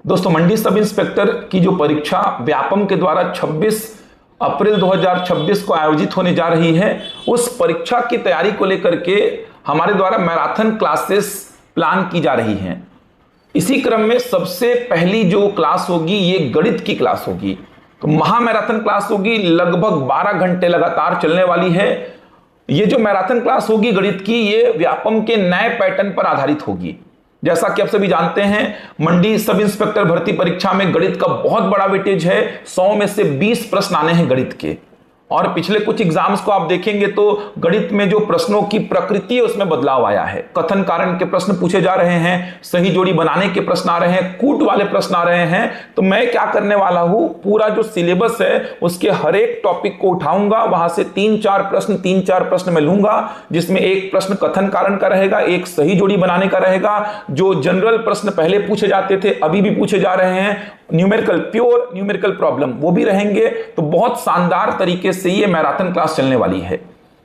दोस्तों, मंडी sub inspector की जो परीक्षा व्यापम के द्वारा 26 अप्रैल 2026 को आयोजित होने जा रही है, उस परीक्षा की तैयारी को लेकर के हमारे द्वारा मैराथन क्लासेस प्लान की जा रही हैं। इसी क्रम में सबसे पहली जो क्लास होगी ये गणित की क्लास होगी। तो महामैराथन क्लास होगी, लगभग 12 घंटे लगातार चलने वाली है। ये जो मैराथन क्लास होगी गणित की, ये व्यापम के नए पैटर्न पर आधारित होगी। जैसा कि आप सभी जानते हैं, मंडी सब इंस्पेक्टर भर्ती परीक्षा में गणित का बहुत बड़ा वेटेज है। 100 में से 20 प्रश्न आने हैं गणित के। और पिछले कुछ एग्जाम्स को आप देखेंगे तो गणित में जो प्रश्नों की प्रकृति है उसमें बदलाव आया है। कथन कारण के प्रश्न पूछे जा रहे हैं, सही जोड़ी बनाने के प्रश्न आ रहे हैं, कूट वाले प्रश्न आ रहे हैं। तो मैं क्या करने वाला हूं, पूरा जो सिलेबस है उसके हर एक टॉपिक को उठाऊंगा, वहां से 3-4 प्रश्न मैं लूंगा, जिसमें एक प्रश्न कथन कारण का रहेगा, एक सही जोड़ी बनाने का रहेगा। जो जनरल प्रश्न पहले पूछे जाते थे अभी भी पूछे जा रहे हैं, न्यूमेरिकल, प्योर न्यूमेरिकल प्रॉब्लम वो भी रहेंगे। तो बहुत शानदार तरीके से ये मैराथन क्लास चलने वाली है।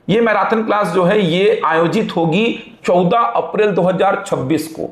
ये मैराथन क्लास जो है ये आयोजित होगी 14 अप्रैल 2026 को।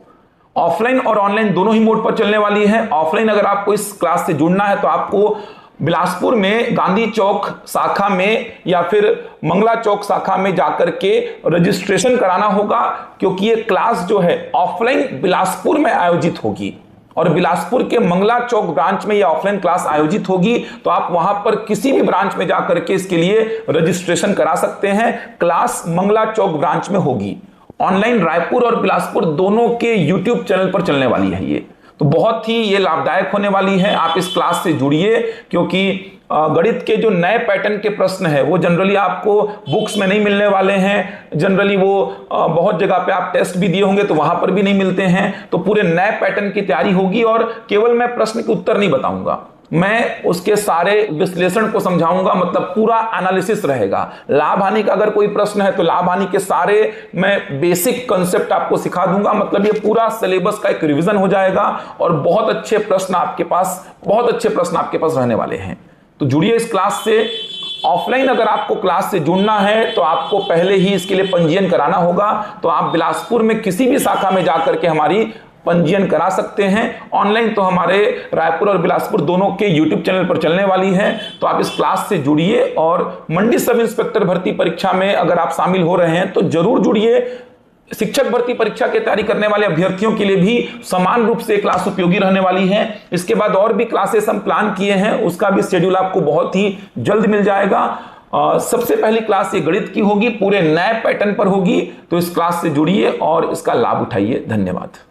ऑफलाइन और ऑनलाइन दोनों ही मोड पर चलने वाली है। ऑफलाइन अगर आपको इस क्लास से जुड़ना है तो आपको बिलासपुर में गांधी चौक शाखा में या फिर मंगला चौक शाखा में जाकर के रजिस्ट्रेशन कराना होगा, क्योंकि ये क्लास जो है ऑफलाइन बिलासपुर में आयोजित होगी और बिलासपुर के मंगला चौक ब्रांच में ये ऑफलाइन क्लास आयोजित होगी। तो आप वहां पर किसी भी ब्रांच में जाकर के इसके लिए रजिस्ट्रेशन करा सकते हैं। क्लास मंगला चौक ब्रांच में होगी। ऑनलाइन रायपुर और बिलासपुर दोनों के यूट्यूब चैनल पर चलने वाली है ये। तो बहुत ही ये लाभदायक होने वाली है। आप इस क्लास से जुड़िए, क्योंकि गणित के जो नए पैटर्न के प्रश्न है वो जनरली आपको बुक्स में नहीं मिलने वाले हैं। जनरली वो बहुत जगह पे आप टेस्ट भी दिए होंगे तो वहां पर भी नहीं मिलते हैं। तो पूरे नए पैटर्न की तैयारी होगी और केवल मैं प्रश्न के उत्तर नहीं बताऊंगा, मैं उसके सारे विश्लेषण को समझाऊंगा, मतलब पूरा एनालिसिस रहेगा। लाभ हानि का अगर कोई प्रश्न है तो लाभ हानि के सारे मैं बेसिक कांसेप्ट आपको सिखा दूंगा। मतलब ये पूरा सिलेबस का एक रिवीजन हो जाएगा और बहुत अच्छे प्रश्न आपके पास रहने वाले हैं। तो जुड़िए इस क्लास से। ऑफलाइन अगर आपको क्लास से जुड़ना है तो आपको पहले ही इसके लिए पंजीयन कराना होगा। तो आप बिलासपुर में किसी भी शाखा में जाकर के हमारी पंजीयन करा सकते हैं। ऑनलाइन तो हमारे रायपुर और बिलासपुर दोनों के यूट्यूब चैनल पर चलने वाली है। तो आप इस क्लास से जुड़िए और मंडी सब इंस्पेक्टर भर्ती परीक्षा में अगर आप शामिल हो रहे हैं तो जरूर जुड़िए। शिक्षक भर्ती परीक्षा की तैयारी करने वाले अभ्यर्थियों के लिए भी समान रूप से क्लास उपयोगी रहने वाली है। इसके बाद और भी क्लासेस हम प्लान किए हैं, उसका भी शेड्यूल आपको बहुत ही जल्द मिल जाएगा। सबसे पहली क्लास ये गणित की होगी, पूरे नए पैटर्न पर होगी। तो इस क्लास से जुड़िए और इसका लाभ उठाइए। धन्यवाद।